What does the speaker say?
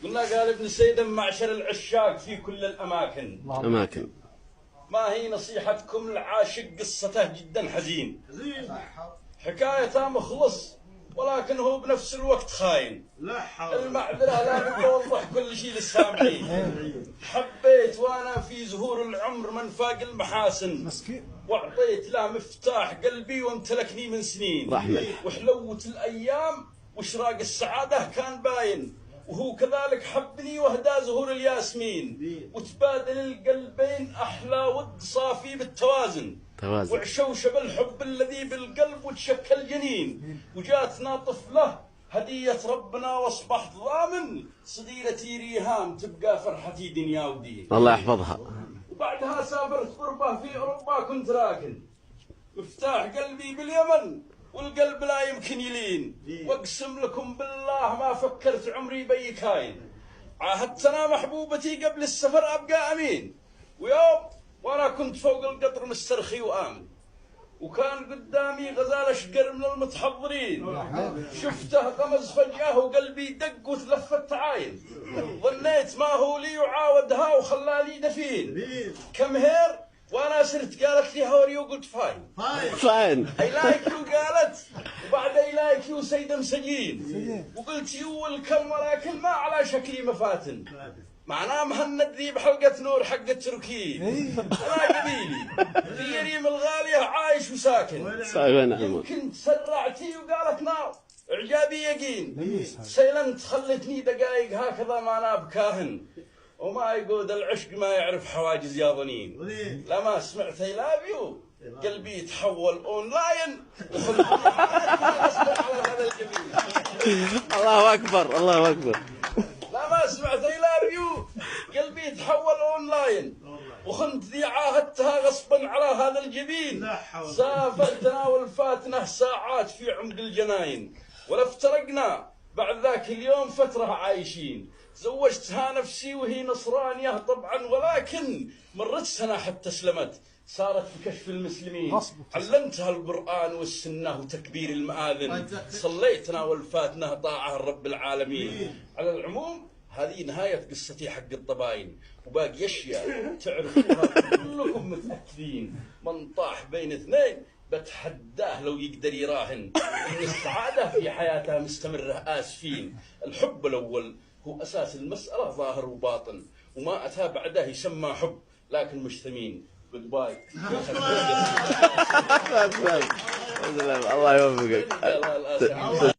قلنا قال ابن سيدم معشر العشاق في كل الأماكن ما هي نصيحتكم لعاشق قصته جدا حزين حكايته مخلص ولكن هو بنفس الوقت خاين المعذرة لا بوضح كل شيء للسامعين حبيت وانا في زهور العمر من فاق المحاسن واعطيت له مفتاح قلبي وامتلكني من سنين وحلوت الايام واشراق السعادة كان باين وهو كذلك حبني وهدى زهور الياسمين وتبادل القلبين احلى ود صافي بالتوازن وعشوشب الحب الذي بالقلب وتشكل جنين وجاتنا طفله هدية ربنا واصبحت ضامن صغيرتي ريهام تبقى فرحتي دنيا ودين الله يحفظها. وبعدها سافرت غربة في اوروبا كنت راكن مفتاح قلبي باليمن والقلب لا يمكن يلين واقسم لكم بالله ما فكرت عمري بي كاين عاهدتنا محبوبتي قبل السفر ابقى امين ويوم وانا كنت فوق القطر مسترخي وامن وكان قدامي غزال اشقر من المتحضرين شفته غمز فجأة وقلبي دق وتلفت عاين ظنيت ما هو لي وعاودها وخلالي دفين كم هير وانا سرت قالت لي هوري وقلت فاين اي لايك يو قالت وبعد اي لايك يو سيد مسجين وقلت يو الكم ولكن ما على شكلي مفاتن معناه مهند ذي بحلقة نور حق التركيين انا قبيلي في ريم الغالية عايش وساكن يمكن تسرعتي وقالت ناو اعجابي يقين سيلنت خلتني دقايق هكذا ما انا بكاهن وما يقود العشق ما يعرف حواجز يا ظنين لما سمعت اي لافيو قلبي يتحول اونلاين على هذا الجميل الله اكبر الله اكبر. لما سمعت اي لافيو قلبي يتحول اونلاين وخنت ذي عاهدتها غصبا على هذا الجبين سافرتنا والفاتنا ساعات في عمق الجناين ولا افترقنا بعد ذاك اليوم فترة عايشين زوجتها نفسي وهي نصرانية طبعا ولكن مرت سنة حتى اسلمت صارت بكشف المسلمين علمتها القرآن والسنة وتكبير المآذن صليتنا والفاتنا طاعة رب العالمين. على العموم هذه نهاية قصتي حق الطباين وباقي أشياء تعرفوها كلكم متأكدين من طاح بين اثنين بتحداه لو يقدر يراهن إن السعادة في حياتها مستمرة آسفين. الحب الأول هو أساس المسألة ظاهر وباطن وما أتى بعده يسمى حب لكن مش ثمين. جود باي. الله يوفقك.